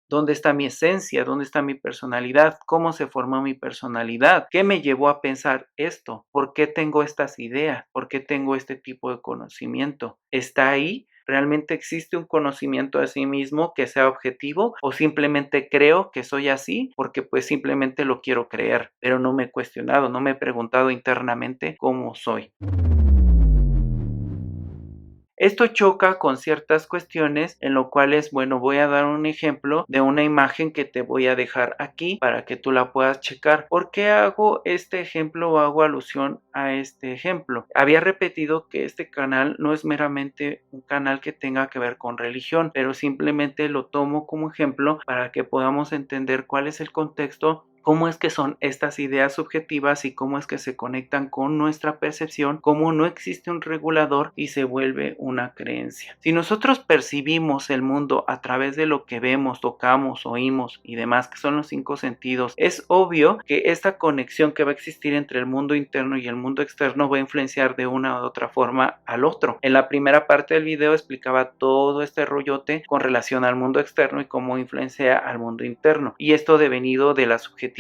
¿Dónde está mi esencia? ¿Dónde está mi personalidad? ¿Cómo se formó mi personalidad? ¿Qué me llevó a pensar esto? ¿Por qué tengo estas ideas? ¿Por qué tengo este tipo de conocimiento? ¿Está ahí? ¿Realmente existe un conocimiento de sí mismo que sea objetivo o simplemente creo que soy así porque pues simplemente lo quiero creer, pero no me he cuestionado, no me he preguntado internamente cómo soy? Esto choca con ciertas cuestiones en lo cuales, bueno, voy a dar un ejemplo de una imagen que te voy a dejar aquí para que tú la puedas checar. ¿Por qué hago este ejemplo o hago alusión a este ejemplo? Había repetido que este canal no es meramente un canal que tenga que ver con religión, pero simplemente lo tomo como ejemplo para que podamos entender cuál es el contexto, cómo es que son estas ideas subjetivas y cómo es que se conectan con nuestra percepción, cómo no existe un regulador y se vuelve una creencia. Si nosotros percibimos el mundo a través de lo que vemos, tocamos, oímos y demás, que son los 5 sentidos, es obvio que esta conexión que va a existir entre el mundo interno y el mundo externo va a influenciar de una u otra forma al otro. En la primera parte del video explicaba todo este rollote con relación al mundo externo y cómo influencia al mundo interno, y esto devenido de la subjetividad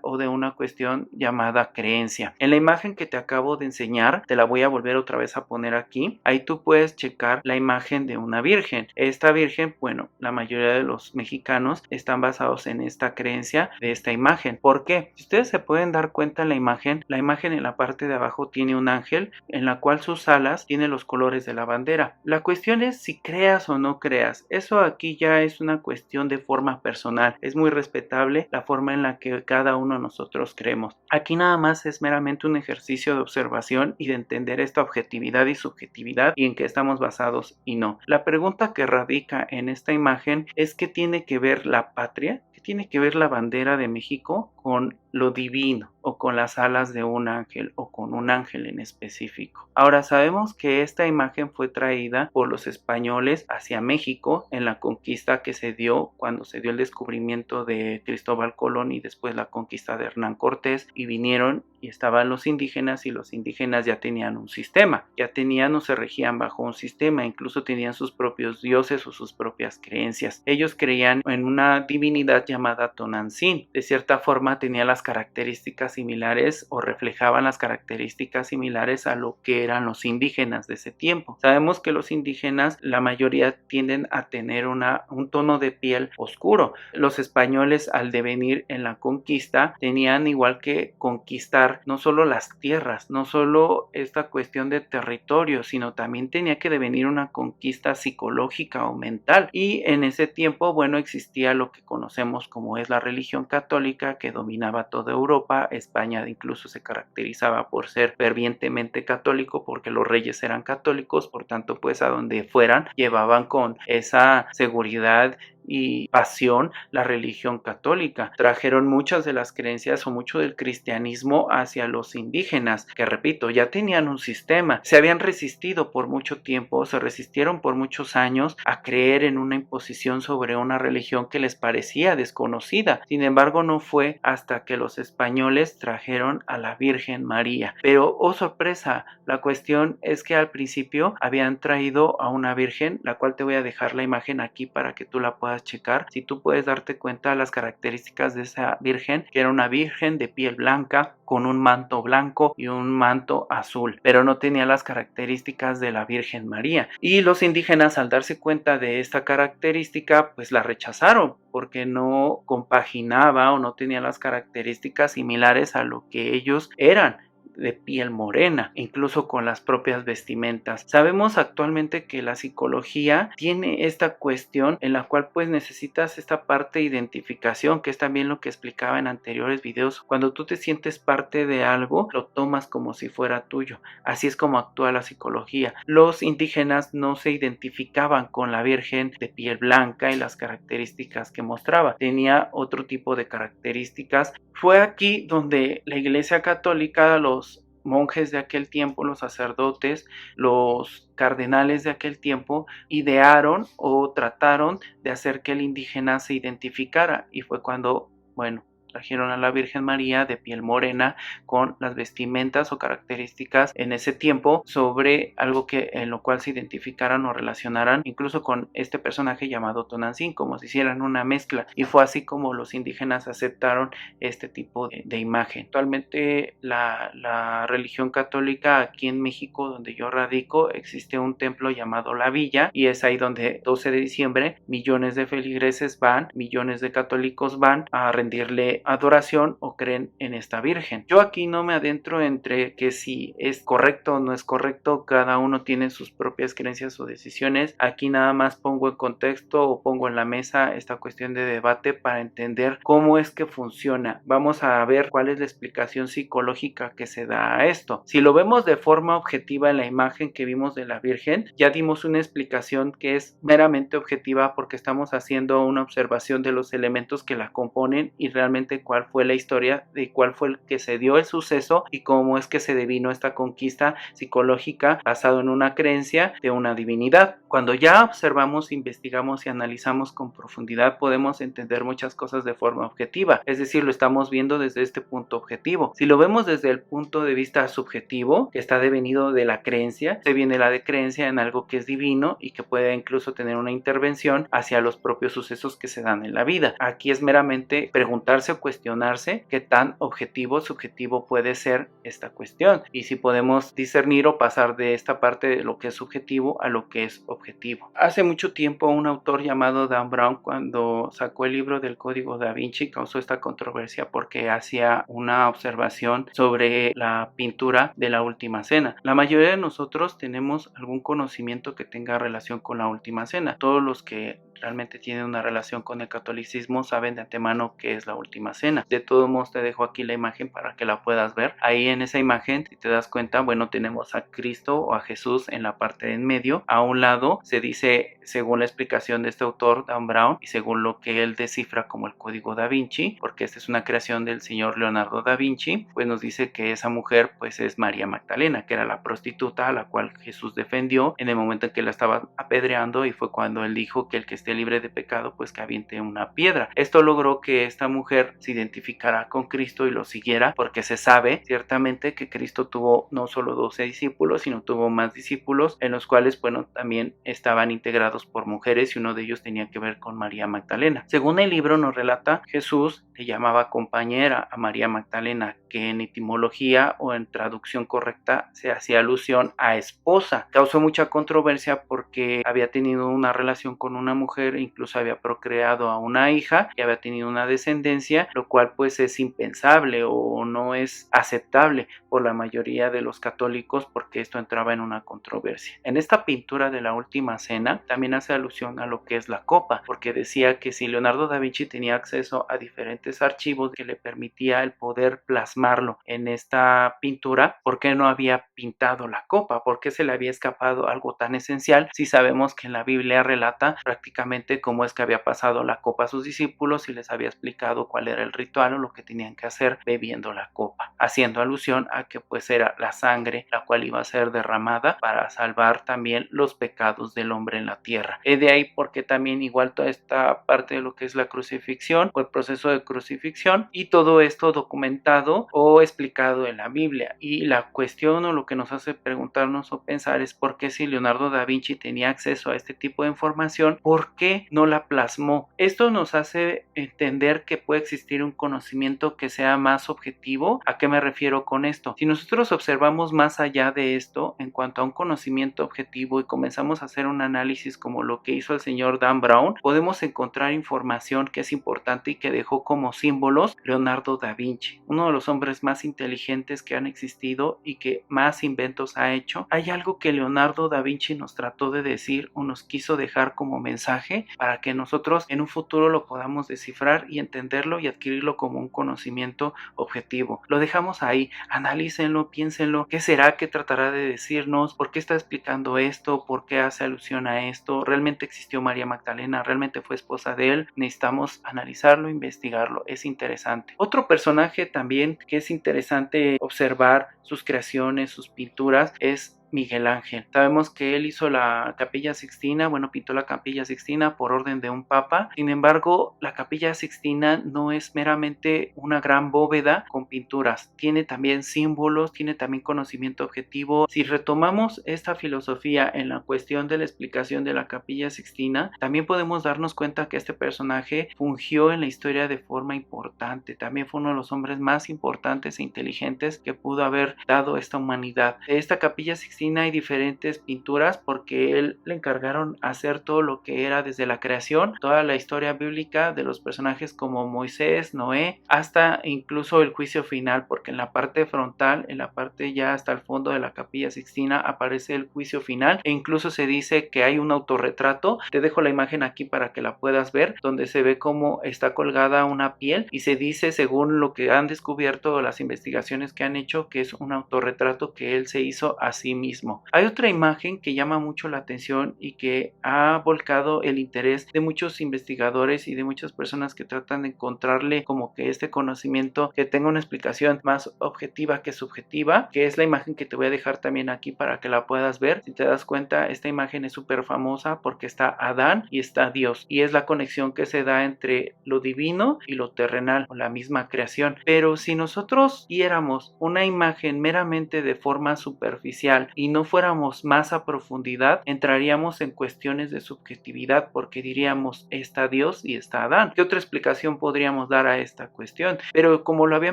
o de una cuestión llamada creencia. En la imagen que te acabo de enseñar, te la voy a volver otra vez a poner aquí. Ahí tú puedes checar la imagen de una virgen. Esta virgen, bueno, la mayoría de los mexicanos están basados en esta creencia de esta imagen. ¿Por qué? Si ustedes se pueden dar cuenta en la imagen en la parte de abajo tiene un ángel en la cual sus alas tienen los colores de la bandera. La cuestión es si creas o no creas. Eso aquí ya es una cuestión de forma personal. Es muy respetable la forma en la que cada uno de nosotros creemos. Aquí nada más es meramente un ejercicio de observación y de entender esta objetividad y subjetividad y en qué estamos basados y no. La pregunta que radica en esta imagen es ¿qué tiene que ver la patria? ¿Qué tiene que ver la bandera de México con lo divino o con las alas de un ángel o con un ángel en específico? Ahora sabemos que esta imagen fue traída por los españoles hacia México en la conquista que se dio cuando se dio el descubrimiento de Cristóbal Colón y después la conquista de Hernán Cortés, y vinieron y estaban los indígenas, y los indígenas ya tenían un sistema, ya tenían o se regían bajo un sistema, incluso tenían sus propios dioses o sus propias creencias. Ellos creían en una divinidad llamada Tonantzin. De cierta forma tenía las características similares o reflejaban las características similares a lo que eran los indígenas de ese tiempo. Sabemos que los indígenas, la mayoría tienden a tener un tono de piel oscuro. Los españoles, al devenir en la conquista, tenían igual que conquistar no solo las tierras, no solo esta cuestión de territorio, sino también tenía que devenir una conquista psicológica o mental. Y en ese tiempo, bueno, existía lo que conocemos como es la religión católica, que dominaba toda Europa. España incluso se caracterizaba por ser fervientemente católico porque los reyes eran católicos, por tanto pues a donde fueran llevaban con esa seguridad y pasión la religión católica. Trajeron muchas de las creencias o mucho del cristianismo hacia los indígenas, que repito, ya tenían un sistema, se habían resistido por mucho tiempo, se resistieron por muchos años a creer en una imposición sobre una religión que les parecía desconocida. Sin embargo, no fue hasta que los españoles trajeron a la Virgen María. Pero, oh sorpresa, la cuestión es que al principio habían traído a una virgen, la cual te voy a dejar la imagen aquí para que tú la puedas checar. Si tú puedes darte cuenta de las características de esa virgen, que era una virgen de piel blanca con un manto blanco y un manto azul, pero no tenía las características de la Virgen María. Y los indígenas, al darse cuenta de esta característica, pues la rechazaron porque no compaginaba o no tenía las características similares a lo que ellos eran, de piel morena, incluso con las propias vestimentas. Sabemos actualmente que la psicología tiene esta cuestión en la cual pues necesitas esta parte de identificación, que es también lo que explicaba en anteriores videos. Cuando tú te sientes parte de algo, lo tomas como si fuera tuyo. Así es como actúa la psicología. Los indígenas no se identificaban con la Virgen de piel blanca y las características que mostraba. Tenía otro tipo de características. Fue aquí donde la Iglesia Católica, los monjes de aquel tiempo, los sacerdotes, los cardenales de aquel tiempo, idearon o trataron de hacer que el indígena se identificara, y fue cuando, bueno, trajeron a la Virgen María de piel morena con las vestimentas o características en ese tiempo sobre algo que en lo cual se identificaran o relacionaran incluso con este personaje llamado Tonantzin, como si hicieran una mezcla, y fue así como los indígenas aceptaron este tipo de imagen. Actualmente la religión católica aquí en México, donde yo radico, existe un templo llamado La Villa, y es ahí donde 12 de diciembre millones de feligreses van, millones de católicos van a rendirle adoración o creen en esta Virgen. Yo aquí no me adentro entre que si es correcto o no es correcto, cada uno tiene sus propias creencias o decisiones. Aquí nada más pongo en contexto o pongo en la mesa esta cuestión de debate para entender cómo es que funciona. Vamos a ver cuál es la explicación psicológica que se da a esto. Si lo vemos de forma objetiva en la imagen que vimos de la Virgen, ya dimos una explicación que es meramente objetiva porque estamos haciendo una observación de los elementos que la componen y realmente cuál fue la historia de cuál fue el que se dio el suceso y cómo es que se devino esta conquista psicológica basado en una creencia de una divinidad. Cuando ya observamos, investigamos y analizamos con profundidad, podemos entender muchas cosas de forma objetiva, es decir, lo estamos viendo desde este punto objetivo. Si lo vemos desde el punto de vista subjetivo, que está devenido de la creencia, se viene la de creencia en algo que es divino y que puede incluso tener una intervención hacia los propios sucesos que se dan en la vida. Aquí es meramente preguntarse o cuestionarse qué tan objetivo o subjetivo puede ser esta cuestión y si podemos discernir o pasar de esta parte de lo que es subjetivo a lo que es objetivo. Hace mucho tiempo un autor llamado Dan Brown, cuando sacó el libro del Código Da Vinci, causó esta controversia porque hacía una observación sobre la pintura de la Última Cena. La mayoría de nosotros tenemos algún conocimiento que tenga relación con la Última Cena. Todos los que realmente tienen una relación con el catolicismo saben de antemano qué es la Última Cena. De todos modos te dejo aquí la imagen para que la puedas ver. Ahí en esa imagen, si te das cuenta, bueno, tenemos a Cristo o a Jesús en la parte de en medio. A un lado se dice, según la explicación de este autor, Dan Brown, y según lo que él descifra como el Código Da Vinci, porque esta es una creación del señor Leonardo da Vinci, pues nos dice que esa mujer pues es María Magdalena, que era la prostituta a la cual Jesús defendió en el momento en que la estaba apedreando, y fue cuando él dijo que el que esté libre de pecado pues que aviente una piedra. Esto logró que esta mujer se identificara con Cristo y lo siguiera, porque se sabe ciertamente que Cristo tuvo no solo 12 discípulos, sino tuvo más discípulos, en los cuales bueno también estaban integrados por mujeres, y uno de ellos tenía que ver con María Magdalena. Según el libro nos relata, Jesús le llamaba compañera a María Magdalena, que en etimología o en traducción correcta se hacía alusión a esposa. Causó mucha controversia porque había tenido una relación con una mujer, incluso había procreado a una hija y había tenido una descendencia, lo cual pues es impensable o no es aceptable por la mayoría de los católicos, porque esto entraba en una controversia. En esta pintura de la Última Cena también hace alusión a lo que es la copa, porque decía que si Leonardo da Vinci tenía acceso a diferentes archivos que le permitía el poder plasmarlo en esta pintura, ¿por qué no había pintado la copa? ¿Por qué se le había escapado algo tan esencial si sabemos que en la Biblia relata prácticamente cómo es que había pasado la copa a sus discípulos y les había explicado cuál era el ritual o lo que tenían que hacer bebiendo la copa, haciendo alusión a que pues era la sangre la cual iba a ser derramada para salvar también los pecados del hombre en la tierra? De ahí porque también igual toda esta parte de lo que es la crucifixión o el proceso de crucifixión, y todo esto documentado o explicado en la Biblia. Y la cuestión o lo que nos hace preguntarnos o pensar es por qué, si Leonardo da Vinci tenía acceso a este tipo de información, ¿por qué no la plasmó? Esto nos hace entender que puede existir un conocimiento que sea más objetivo. ¿A qué me refiero con esto? Si nosotros observamos más allá de esto en cuanto a un conocimiento objetivo y comenzamos a hacer un análisis como lo que hizo el señor Dan Brown, podemos encontrar información que es importante y que dejó como símbolos Leonardo da Vinci, uno de los hombres más inteligentes que han existido y que más inventos ha hecho. Hay algo que Leonardo da Vinci nos trató de decir o nos quiso dejar como mensaje para que nosotros en un futuro lo podamos descifrar y entenderlo y adquirirlo como un conocimiento objetivo. Lo dejamos ahí, analícenlo, piénsenlo. ¿Qué será que tratará de decirnos? ¿Por qué está explicando esto? ¿Por qué hace alusión a esto? ¿Realmente existió María Magdalena? ¿Realmente fue esposa de él? Necesitamos analizarlo, investigarlo. Es interesante. Otro personaje también que es interesante observar sus creaciones, sus pinturas, es Miguel Ángel. Sabemos que él hizo la Capilla Sixtina, pintó la Capilla Sixtina por orden de un papa. Sin embargo, la Capilla Sixtina no es meramente una gran bóveda con pinturas, tiene también símbolos, tiene también conocimiento objetivo. Si retomamos esta filosofía en la cuestión de la explicación de la Capilla Sixtina, también podemos darnos cuenta que este personaje fungió en la historia de forma importante, también fue uno de los hombres más importantes e inteligentes que pudo haber dado esta humanidad. De esta Capilla Sixtina hay diferentes pinturas porque él le encargaron hacer todo lo que era desde la creación, toda la historia bíblica de los personajes como Moisés, Noé, hasta incluso el juicio final, porque en la parte frontal, en la parte ya hasta el fondo de la Capilla Sixtina aparece el juicio final e incluso se dice que hay un autorretrato. Te dejo la imagen aquí para que la puedas ver, donde se ve cómo está colgada una piel y se dice, según lo que han descubierto las investigaciones que han hecho, que es un autorretrato que él se hizo a sí mismo. Hay otra imagen que llama mucho la atención y que ha volcado el interés de muchos investigadores y de muchas personas que tratan de encontrarle como que este conocimiento que tenga una explicación más objetiva que subjetiva, que es la imagen que te voy a dejar también aquí para que la puedas ver. Si te das cuenta, esta imagen es súper famosa porque está Adán y está Dios, y es la conexión que se da entre lo divino y lo terrenal, o la misma creación. Pero si nosotros viéramos una imagen meramente de forma superficial y no fuéramos más a profundidad, entraríamos en cuestiones de subjetividad, porque diríamos, está Dios y está Adán. ¿Qué otra explicación podríamos dar a esta cuestión? Pero como lo había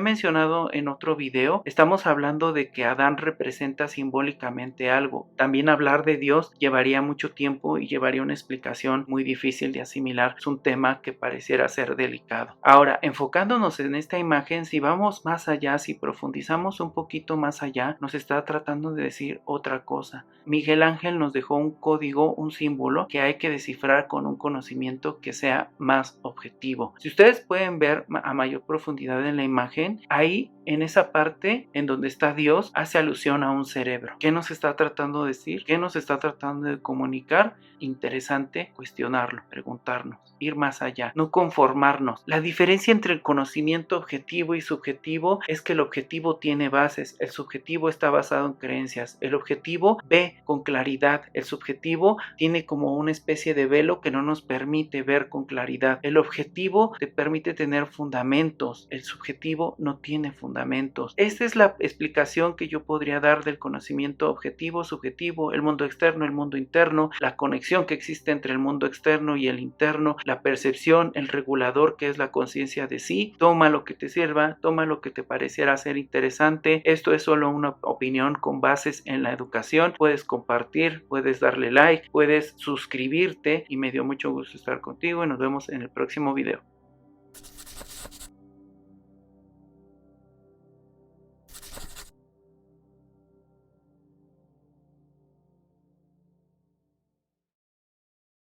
mencionado en otro video, estamos hablando de que Adán representa simbólicamente algo. También hablar de Dios llevaría mucho tiempo y llevaría una explicación muy difícil de asimilar. Es un tema que pareciera ser delicado. Ahora, enfocándonos en esta imagen, si vamos más allá, si profundizamos un poquito más allá, nos está tratando de decir otra cosa. Miguel Ángel nos dejó un código, un símbolo que hay que descifrar con un conocimiento que sea más objetivo. Si ustedes pueden ver a mayor profundidad en la imagen, ahí en esa parte en donde está Dios hace alusión a un cerebro. ¿Qué nos está tratando de decir? ¿Qué nos está tratando de comunicar? Interesante cuestionarlo, preguntarnos, ir más allá, no conformarnos. La diferencia entre el conocimiento objetivo y subjetivo es que el objetivo tiene bases, el subjetivo está basado en creencias, el objetivo ve con claridad, el subjetivo tiene como una especie de velo que no nos permite ver con claridad. El objetivo te permite tener fundamentos, el subjetivo no tiene fundamentos. Esta es la explicación que yo podría dar del conocimiento objetivo, subjetivo, el mundo externo, el mundo interno, la conexión que existe entre el mundo externo y el interno, la percepción, el regulador que es la conciencia de sí. Toma lo que te sirva, toma lo que te pareciera ser interesante. Esto es solo una opinión con bases en la educación. Puedes compartir, puedes darle like, puedes suscribirte y me dio mucho gusto estar contigo y nos vemos en el próximo video.